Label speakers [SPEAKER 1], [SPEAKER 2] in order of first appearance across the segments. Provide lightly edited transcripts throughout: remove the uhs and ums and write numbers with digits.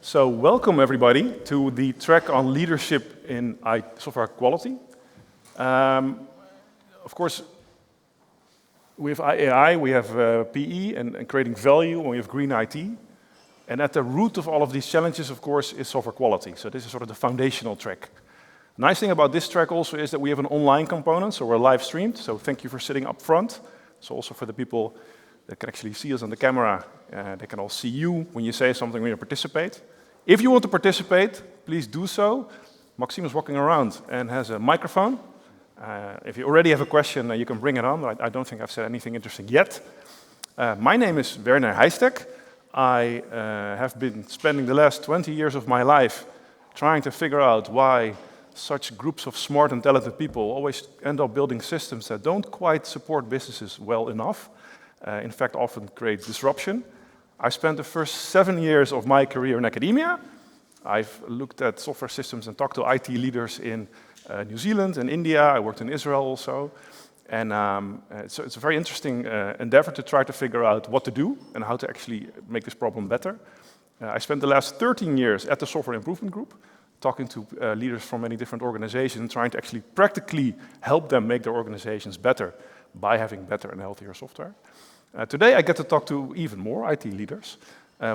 [SPEAKER 1] So welcome everybody to the track on leadership in software quality. Of course, we have AI, we have PE and creating value, and we have green IT. And at the root of all of these challenges, of course, is software quality. So this is sort of the foundational track. Nice thing about this track also is that we have an online component, so we're live streamed. So thank you for sitting up front. So also for the people that can actually see us on the camera, they can all see you when you say something, when you participate. If you want to participate, please do so. Maxime is walking around and has a microphone. If you already have a question, you can bring it on. I don't think I've said anything interesting yet. My name is Werner Heijstek. I have been spending the last 20 years of my life trying to figure out why such groups of smart and talented people always end up building systems that don't quite support businesses well enough. In fact, often create disruption. I spent the first 7 years of my career in academia. I've looked at software systems and talked to IT leaders in New Zealand and India. I worked in Israel also. And so it's a very interesting endeavor to try to figure out what to do and how to actually make this problem better. I spent the last 13 years at the Software Improvement Group, talking to leaders from many different organizations and trying to actually practically help them make their organizations better by having better and healthier software. Today I get to talk to even more IT leaders.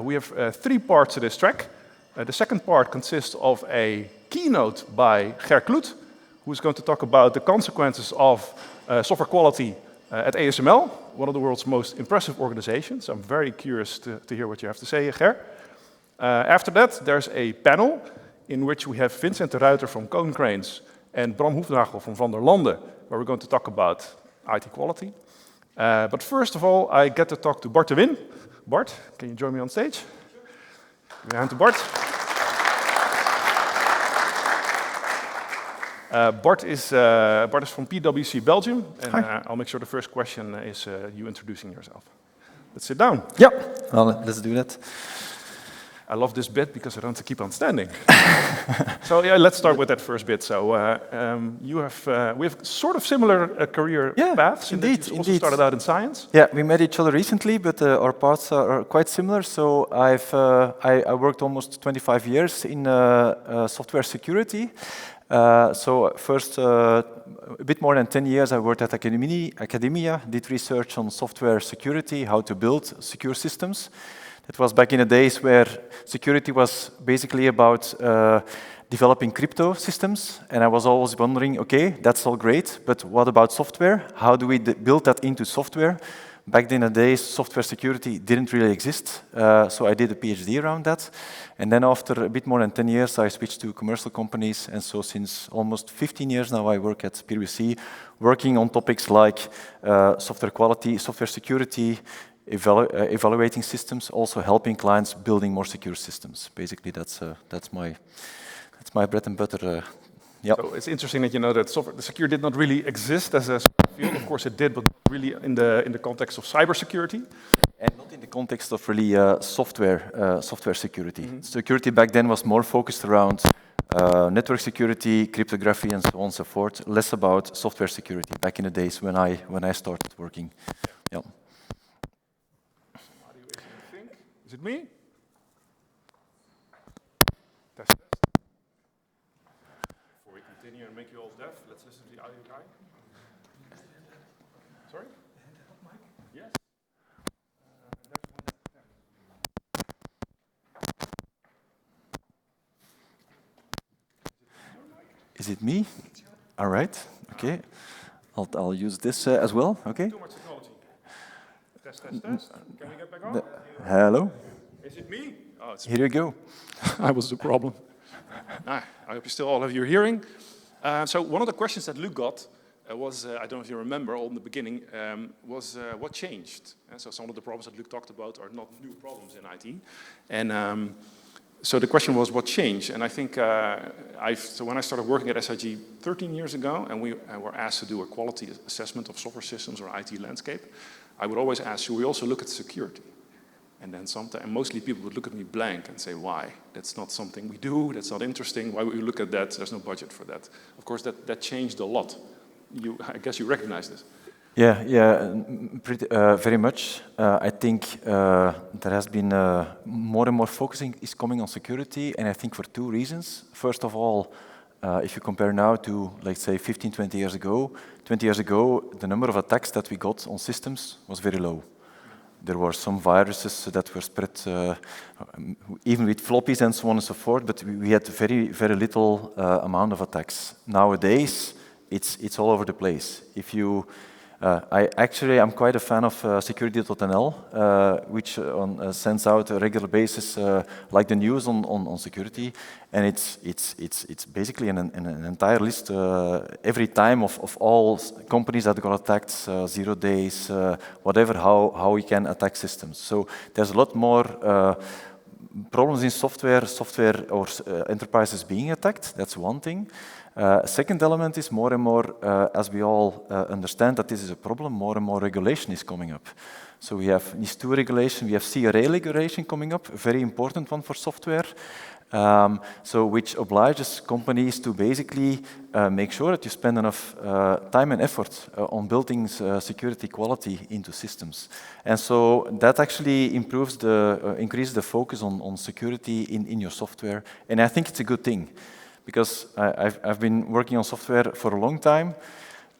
[SPEAKER 1] We have 3 parts to this track. The second part consists of a keynote by Ger Kloet, who is going to talk about the consequences of software quality at ASML, one of the world's most impressive organizations. I'm very curious to hear what you have to say, Ger. After that, there's a panel in which we have Vincent de Ruiter from Konecranes and Bram Hoefnagel from Van der Lande, where we're going to talk about IT quality. But first of all, I get to talk to Bart de Win. Bart, can you join me on stage? Give me a hand to Bart. Bart is from PwC Belgium, and I'll make sure the first question is you introducing yourself. Let's sit down.
[SPEAKER 2] Yeah, well, let's do that.
[SPEAKER 1] I love this bit because I don't have to keep on standing. So yeah, let's start with that first bit. So we have sort of similar career paths.
[SPEAKER 2] Indeed,
[SPEAKER 1] you also started out in science.
[SPEAKER 2] Yeah, we met each other recently, but our paths are quite similar. So I worked almost 25 years in software security. So first, a bit more than 10 years I worked at academia, did research on software security, how to build secure systems. It was back in the days where security was basically about developing crypto systems, and I was always wondering, okay, that's all great, but what about software? How do we build that into software? Back in the days, software security didn't really exist, so I did a PhD around that. And then after a bit more than 10 years, I switched to commercial companies, and so since almost 15 years now, I work at PwC, working on topics like software quality, software security, evaluating systems, also helping clients building more secure systems. Basically, that's my bread and butter. Yeah.
[SPEAKER 1] So it's interesting that you know that software security did not really exist as a field. Of course, it did, but really in the context of cybersecurity,
[SPEAKER 2] and not in the context of really software security. Mm-hmm. Security back then was more focused around network security, cryptography, and so on and so forth. Less about software security back in the days when I started working. Yeah.
[SPEAKER 1] Is it me? Test. Before we continue and make you all deaf, let's listen to the audio guy. Sorry? Yes.
[SPEAKER 2] Is it me? All right. Okay. I'll use this as well. Okay.
[SPEAKER 1] Too much technology. Test. Can we get back on?
[SPEAKER 2] Hello.
[SPEAKER 1] Is it me? Oh, it's
[SPEAKER 2] Here you go.
[SPEAKER 1] I was the problem. I hope you still all have your hearing. So one of the questions that Luc got was, I don't know if you remember, all in the beginning, was what changed? So some of the problems that Luc talked about are not new problems in IT. And so the question was, what changed? And I think, so when I started working at SIG 13 years ago, and we were asked to do a quality assessment of software systems or IT landscape, I would always ask, should we also look at security? And then mostly people would look at me blank and say, why? That's not something we do, that's not interesting, why would you look at that? There's no budget for that. Of course, that changed a lot. I guess you recognize this.
[SPEAKER 2] Yeah, very much. I think there has been more and more focusing is coming on security, and I think for two reasons. First of all, if you compare now to, let's say, 15, 20 years ago, the number of attacks that we got on systems was very low. There were some viruses that were spread, even with floppies and so on and so forth, but we had very, very little amount of attacks. Nowadays, it's all over the place. If you I'm quite a fan of security.nl, which sends out a regular basis, like the news on security, and it's basically an entire list every time of all companies that got attacked, 0 days, whatever, how we can attack systems. So there's a lot more problems in software or enterprises being attacked. That's one thing. Second element is more and more, as we all understand that this is a problem, more and more regulation is coming up. So we have NIS2 regulation, we have CRA regulation coming up, a very important one for software, which obliges companies to basically make sure that you spend enough time and effort on building security quality into systems. And so that actually increases the focus on security in your software, and I think it's a good thing. Because I've been working on software for a long time.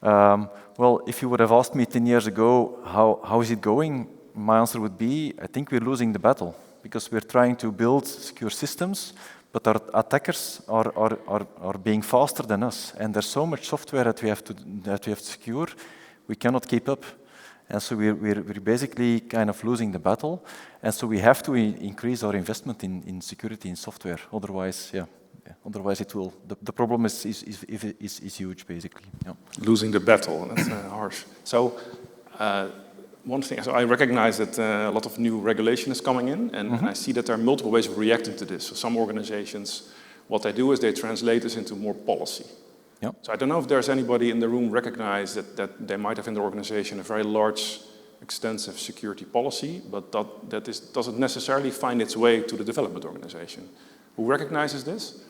[SPEAKER 2] Well, if you would have asked me 10 years ago, how is it going? My answer would be, I think we're losing the battle. Because we're trying to build secure systems, but our attackers are being faster than us. And there's so much software that we have to secure, we cannot keep up. And so we're basically kind of losing the battle. And so we have to increase our investment in security in software. Otherwise, otherwise, it will. The problem is huge, basically. Yeah.
[SPEAKER 1] Losing the battle. That's harsh. So, one thing. So I recognize that a lot of new regulation is coming in, and I see that there are multiple ways of reacting to this. So some organizations, what they do is they translate this into more policy.
[SPEAKER 2] Yeah.
[SPEAKER 1] So I don't know if there's anybody in the room recognize that they might have in their organization a very large, extensive security policy, but that doesn't necessarily find its way to the development organization. Who recognizes this?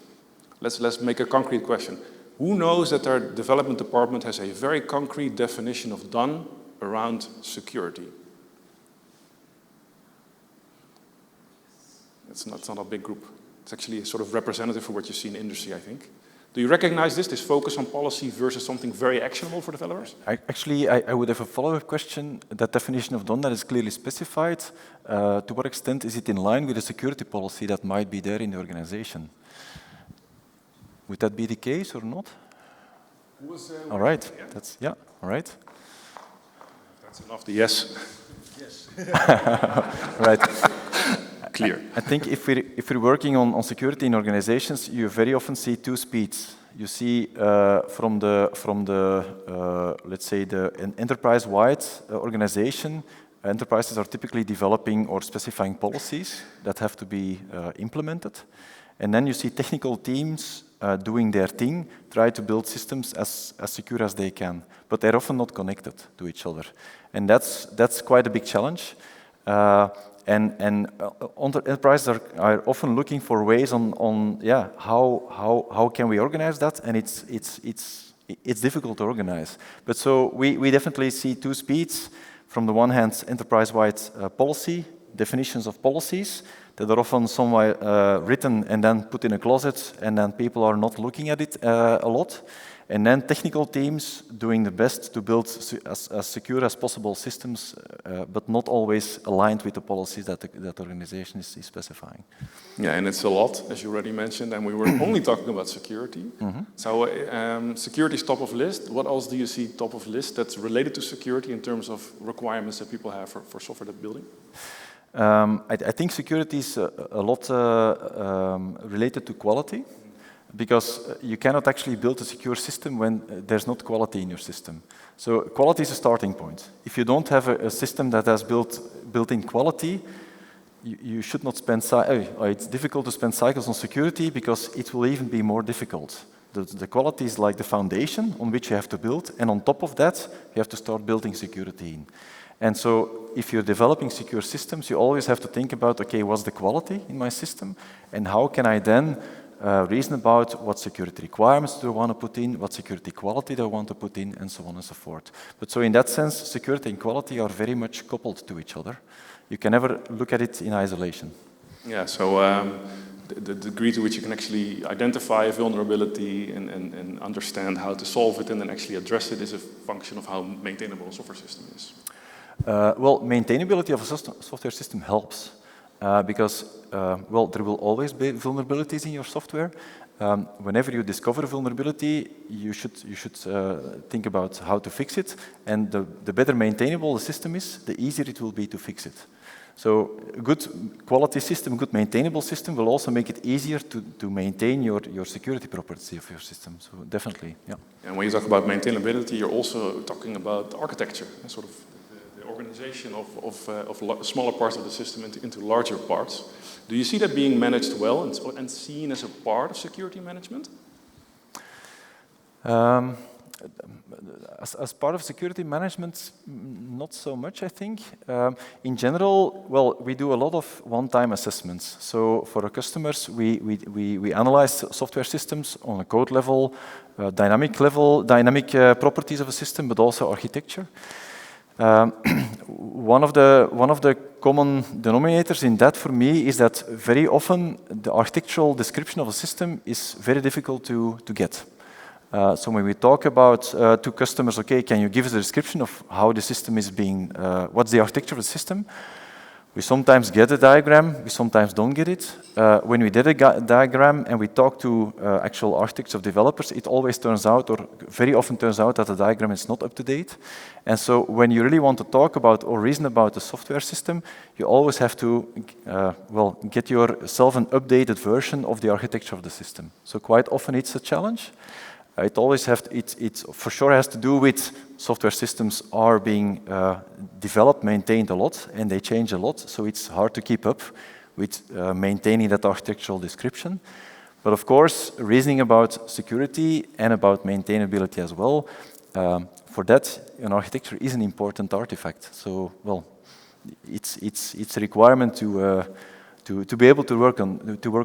[SPEAKER 1] Let's make a concrete question. Who knows that their development department has a very concrete definition of done around security? It's not a big group. It's actually sort of representative for what you see in industry, I think. Do you recognize this focus on policy versus something very actionable for developers?
[SPEAKER 2] I would have a follow-up question. That definition of done that is clearly specified. To what extent is it in line with the security policy that might be there in the organization? Would that be the case or not? All right.
[SPEAKER 1] Yeah.
[SPEAKER 2] All right.
[SPEAKER 1] That's enough. The yes.
[SPEAKER 3] Yes.
[SPEAKER 2] Right.
[SPEAKER 1] Clear.
[SPEAKER 2] I think if we're working on security in organizations, you very often see two speeds. You see from the let's say an enterprise-wide organization, enterprises are typically developing or specifying policies that have to be implemented. And then you see technical teams doing their thing, try to build systems as secure as they can, but they're often not connected to each other. And that's quite a big challenge. And enterprises are often looking for ways on how can we organize that, and it's difficult to organize. But so we definitely see two speeds. From the one hand, enterprise-wide policy, definitions of policies that are often somewhere written and then put in a closet, and then people are not looking at it a lot. And then technical teams doing the best to build as secure as possible systems, but not always aligned with the policies that the organization is specifying.
[SPEAKER 1] Yeah, and it's a lot, as you already mentioned, and we were only talking about security. So security is top of list. What else do you see top of list that's related to security in terms of requirements that people have for software that's building?
[SPEAKER 2] I think security is a lot related to quality. Because you cannot actually build a secure system when there's not quality in your system. So quality is a starting point. If you don't have a system that has built-in quality, you should not spend. It's difficult to spend cycles on security because it will even be more difficult. The quality is like the foundation on which you have to build, and on top of that, you have to start building security in. And so if you're developing secure systems, you always have to think about, okay, what's the quality in my system, and how can I then reason about what security requirements do I want to put in, what security quality do I want to put in, and so on and so forth. But so in that sense, security and quality are very much coupled to each other. You can never look at it in isolation.
[SPEAKER 1] Yeah, so the degree to which you can actually identify a vulnerability and understand how to solve it and then actually address it is a function of how maintainable a software system is.
[SPEAKER 2] Well, maintainability of a software system helps because, well, there will always be vulnerabilities in your software. Whenever you discover a vulnerability, you should think about how to fix it, and the better maintainable the system is, the easier it will be to fix it. So a good quality system, good maintainable system will also make it easier to maintain your security properties of your system. So definitely, yeah.
[SPEAKER 1] And when you talk about maintainability, you're also talking about architecture, sort of the organization of smaller parts of the system into larger parts. Do you see that being managed well and seen as a part of security management? As part of security management, not so much, I think. In general, well, we do a lot of one-time assessments. So for our customers, we analyze software systems on a code level, dynamic properties of a system, but also architecture. One of the common denominators in that for me is that very often the architectural description of a system is very difficult to get. So when we talk about to customers, okay, can you give us a description of how the system is being, what's the architecture of the system? We sometimes get a diagram, we sometimes don't get it. When we did a diagram and we talk to actual architects of developers, it always turns out, or very often turns out, that the diagram is not up to date. And so when you really want to talk about or reason about the software system, you always have to, well, get yourself an updated version of the architecture of the system. So quite often it's a challenge. It always it for sure has to do with software systems are being developed, maintained a lot, and they change a lot. So it's hard to keep up with maintaining that architectural description. But of course, reasoning about security and about maintainability as well, for that, an architecture is an important artifact. So, well, it's a requirement to be able to work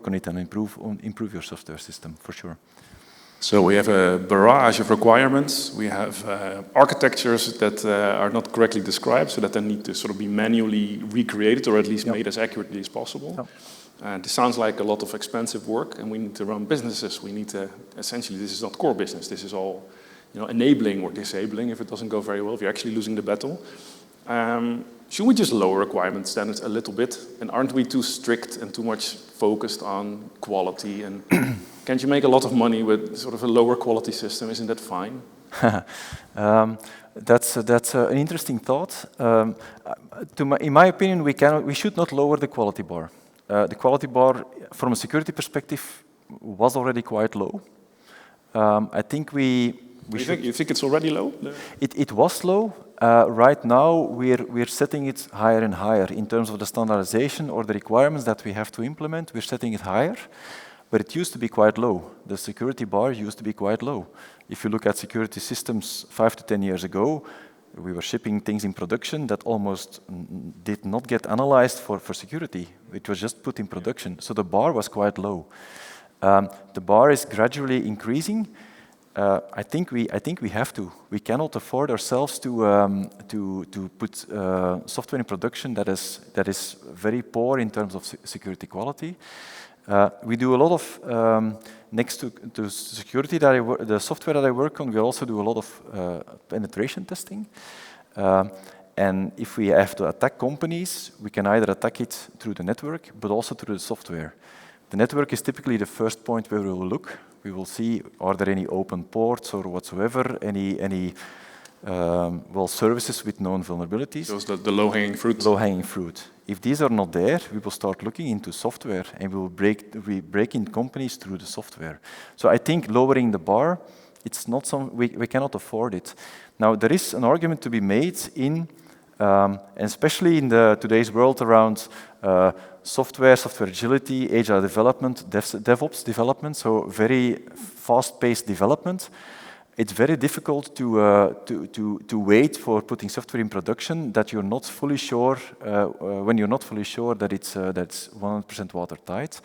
[SPEAKER 1] on it and improve your software system for sure. So we have a barrage of requirements. We have architectures that are not correctly described, so that they need to sort of be manually recreated or at least made as accurately as possible. This sounds like a lot of expensive work, and we need to run businesses. We need to, essentially, this is not core business. This is all, enabling or disabling if it doesn't go very well, if you're actually losing the battle. Should we just lower requirement standards a little bit? And aren't we too strict and too much focused on quality? And can't you make a lot of money with sort of a lower quality system? Isn't that fine? That's an interesting thought. In my opinion, we should not lower the quality bar. The quality bar, from a security perspective, was already quite low. I think you think it's already low? It was low. Right now, we're setting it higher and higher in terms of the standardization or the requirements that we have to implement. We're setting it higher, but it used to be quite low. The security bar used to be quite low. If you look at security systems 5 to 10 years ago, we were shipping things in production that almost did not get analyzed for security. It was just put in production. So the bar was quite low. The bar is gradually increasing. I think we have to. We cannot afford ourselves to put software in production that is very poor in terms of security quality. We do a lot of next to security the software that I work on. We also do a lot of penetration testing. And if we have to attack companies, we can either attack it through the network, but also through the software. The network is typically the first point where we will look. We will see, are there any open ports or whatsoever, any services with known vulnerabilities. Those the low-hanging fruit. Low-hanging fruit. If these are not there, we will start looking into software and we break in companies through the software. So I think lowering the bar, it's not we cannot afford it. Now there is an argument to be made in, and especially in today's world around software agility, agile development, DevOps development, so very fast-paced development. It's very difficult to wait for putting software in production that you're not fully sure when you're not fully sure that it's 100% watertight.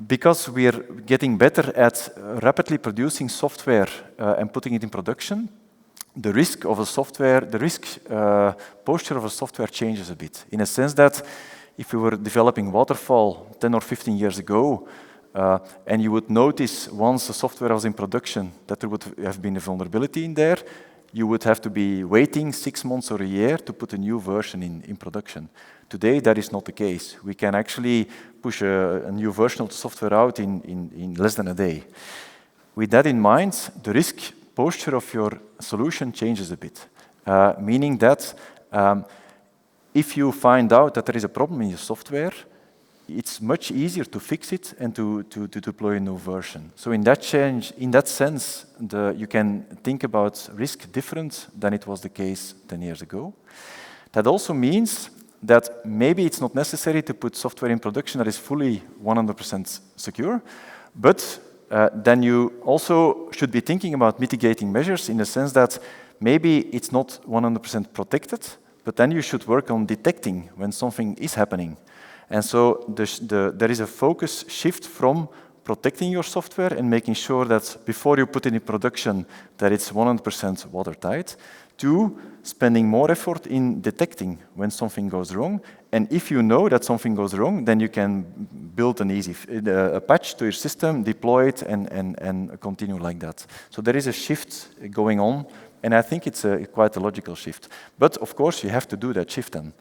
[SPEAKER 2] because we're getting better at rapidly producing software and putting it in production, the risk of a software, the risk posture of a software changes a bit. In a sense that if we were developing waterfall 10 or 15 years ago, and you would notice once the software was in production that there would have been a vulnerability in there, you would have to be waiting 6 months or a year to put a new version in production. Today, that is not the case. We can actually push a new version of the software out in less than a day. With that in mind, the risk posture of your solution changes a bit, meaning that if you find out that there is a problem in your software, it's much easier to fix it and to deploy a new version. So in that sense, you can think about risk different than it was the case 10 years ago. That also means that maybe it's not necessary to put software in production that is fully 100% secure, but then you also should be thinking about mitigating measures in the sense that maybe it's not 100% protected, but then you should work on detecting when something is happening. And so there is a focus shift from protecting your software and making sure that before you put it in production that it's 100% watertight, to spending more effort in detecting when something goes wrong. And if you know that something goes wrong, then you can build a patch to your system, deploy it, and continue like that. So there is a shift going on, and I think it's quite a logical shift. But of course, you have to do that shift then.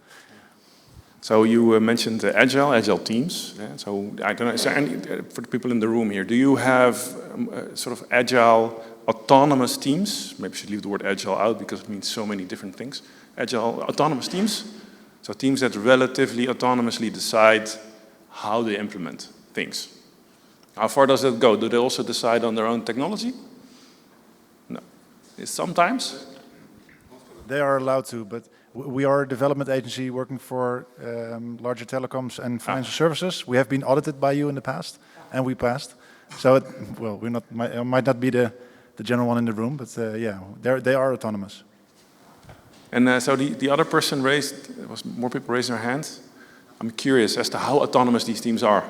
[SPEAKER 1] So you mentioned agile teams. Yeah? So I don't know, is there any, for the people in the room here, do you have sort of agile autonomous teams? Maybe I should leave the word agile out because it means so many different things. Agile autonomous teams. So teams that relatively autonomously decide how they implement things. How far does that go? Do they also decide on their own technology? No. Sometimes?
[SPEAKER 3] They are allowed to, but we are a development agency working for larger telecoms and financial services. We have been audited by you in the past, and we passed. So, we're not, might not be the general one in the room, but yeah, they are autonomous.
[SPEAKER 1] And so the other person more people raised their hands. I'm curious as to how autonomous these teams are.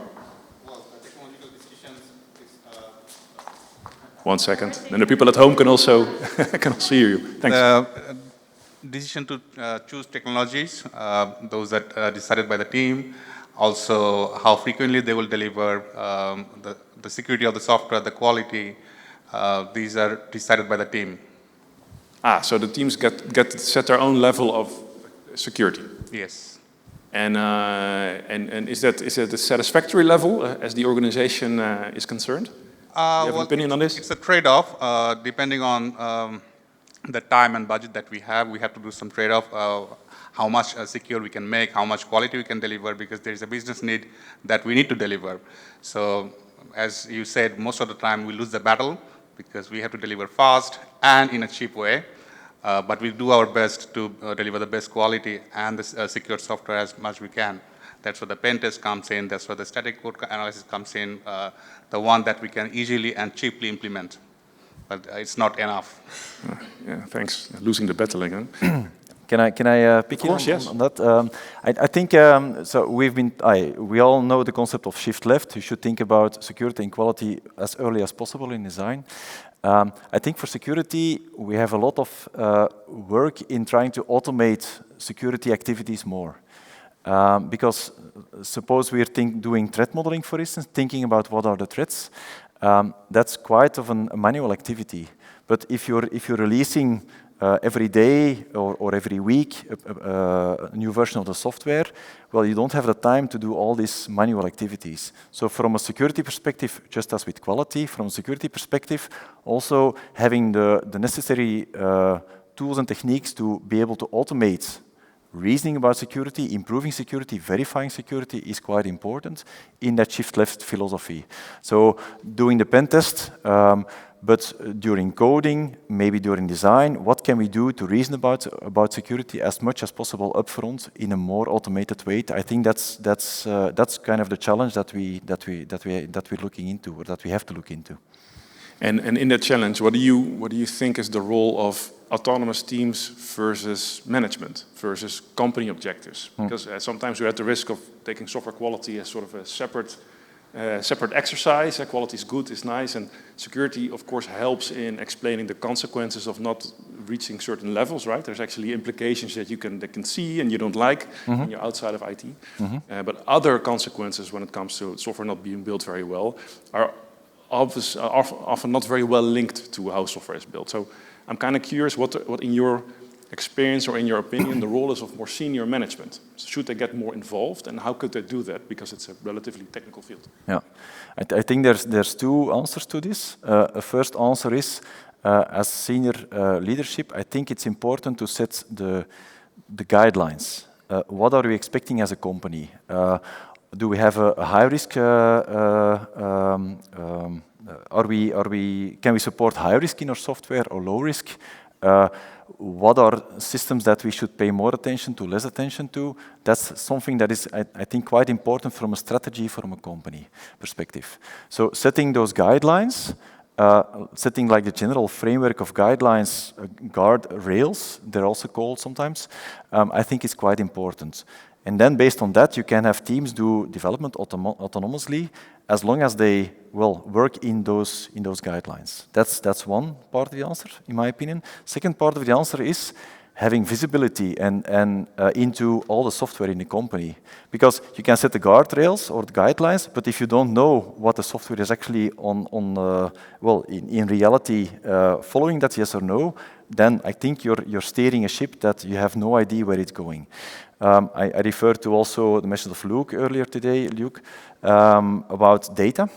[SPEAKER 4] Well, technological decisions is...
[SPEAKER 1] 1 second. And the people at home can also hear you. Thanks.
[SPEAKER 4] Decision to choose technologies, those that are decided by the team, also how frequently they will deliver, the security of the software, the quality, these are decided by the team.
[SPEAKER 1] So the teams get to set their own level of security.
[SPEAKER 4] Yes.
[SPEAKER 1] And is that a satisfactory level as the organization is concerned? Do you have an opinion on this?
[SPEAKER 4] It's a trade-off, depending on the time and budget that we have to do some trade-off, how much secure we can make, how much quality we can deliver, because there is a business need that we need to deliver. So, as you said, most of the time we lose the battle because we have to deliver fast and in a cheap way, but we do our best to deliver the best quality and the secure software as much as we can. That's where the pen test comes in, that's where the static code analysis comes in, the one that we can easily and cheaply implement. But it's not enough.
[SPEAKER 1] Yeah, thanks. Losing the battle again.
[SPEAKER 2] Can I pick in on that? I think so. We all know the concept of shift left. You should think about security and quality as early as possible in design. I think for security we have a lot of work in trying to automate security activities more. Because suppose we're doing threat modeling, for instance, thinking about what are the threats. That's quite of a manual activity. But if you're releasing every day or every week a new version of the software, well, you don't have the time to do all these manual activities. So from a security perspective, just as with quality, from a security perspective, also having the necessary tools and techniques to be able to automate reasoning about security, improving security, verifying security is quite important in that shift left philosophy. So doing the pen test, but during coding, maybe during design, what can we do to reason about security as much as possible upfront in a more automated way? I think that's kind of the challenge that we're looking into, or that we have to look into.
[SPEAKER 1] And in that challenge, what do you think is the role of autonomous teams versus management versus company objectives? Because sometimes we're at the risk of taking software quality as sort of a separate separate exercise. Quality is good, is nice, and security, of course, helps in explaining the consequences of not reaching certain levels, right? There's actually implications that you can see and you don't like when you're outside of IT. But other consequences when it comes to software not being built very well are often not very well linked to how software is built. So I'm kind of curious what in your experience or in your opinion the role is of more senior management. Should they get more involved, and how could they do that, because it's a relatively technical field?
[SPEAKER 2] Yeah, I think there's two answers to this. A first answer is, as senior leadership, I think it's important to set the guidelines. What are we expecting as a company? Do we have a high risk? Can we support high risk in our software or low risk? What are systems that we should pay more attention to, less attention to? That's something that is, I think, quite important from a strategy, from a company perspective. So setting those guidelines, setting like the general framework of guidelines, guard rails, they're also called sometimes, I think is quite important. And then based on that, you can have teams do development autonomously, as long as they work in those guidelines. That's one part of the answer, in my opinion. Second part of the answer is having visibility and into all the software in the company. Because you can set the guardrails or the guidelines, but if you don't know what the software is actually in reality following that yes or no, then I think you're steering a ship that you have no idea where it's going. I referred to also the message of Luke earlier today, about data.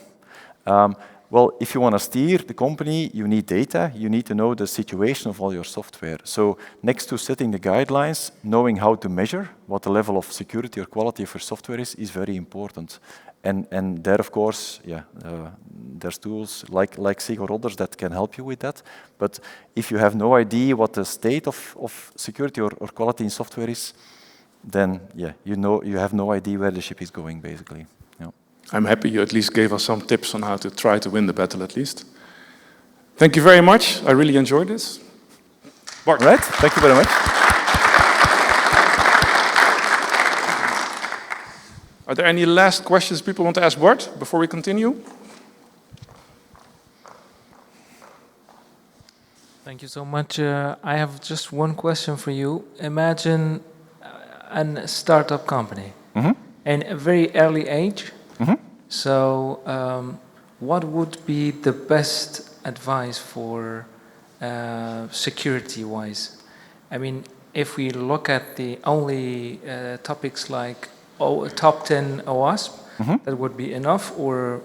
[SPEAKER 2] If you want to steer the company, you need data. You need to know the situation of all your software. So next to setting the guidelines, knowing how to measure what the level of security or quality of your software is very important. And there, of course, there's tools like SIG or others that can help you with that. But if you have no idea what the state of security or quality in software is, then you have no idea where the ship is going, basically. Yeah.
[SPEAKER 1] I'm happy you at least gave us some tips on how to try to win the battle, at least. Thank you very much. I really enjoyed this. Bart.
[SPEAKER 2] Right. Thank you very much.
[SPEAKER 1] Are there any last questions people want to ask Bart before we continue?
[SPEAKER 5] Thank you so much. I have just one question for you. Imagine a startup company in a very early age. So what would be the best advice for security-wise? I mean, if we look at the only topics like top 10 OWASP, that would be enough, or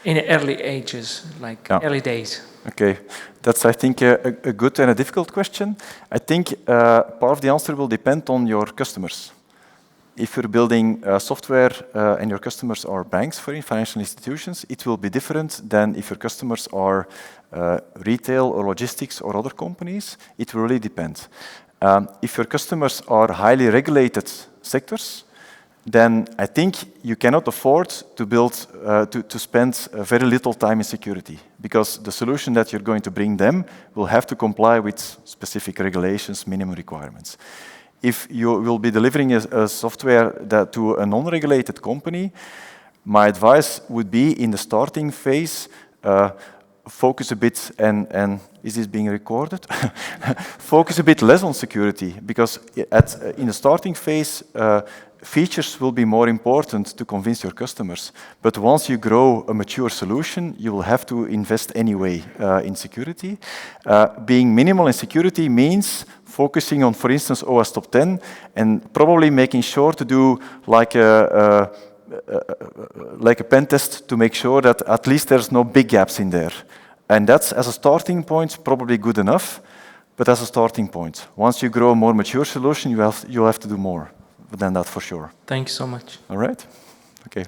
[SPEAKER 5] in early ages, like early days?
[SPEAKER 2] Okay, that's, I think, a good and a difficult question. I think part of the answer will depend on your customers. If you're building software and your customers are banks, for financial institutions, it will be different than if your customers are retail or logistics or other companies. It will really depend. If your customers are highly regulated sectors, then I think you cannot afford to to spend very little time in security, because the solution that you're going to bring them will have to comply with specific regulations, minimum requirements. If you will be delivering a software to a non-regulated company, my advice would be in the starting phase, focus a bit, and is this being recorded? Focus a bit less on security, because in the starting phase, features will be more important to convince your customers. But once you grow a mature solution, you will have to invest anyway in security. Being minimal in security means focusing on, for instance, OWASP Top 10, and probably making sure to do like a pen test to make sure that at least there's no big gaps in there. And that's, as a starting point, probably good enough, but as a starting point. Once you grow a more mature solution, you'll have to do more than that, for sure.
[SPEAKER 5] Thank you so much.
[SPEAKER 2] All right. Okay.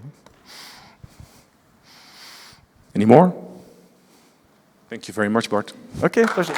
[SPEAKER 1] Any more? Thank you very much, Bart.
[SPEAKER 2] Okay, pleasure.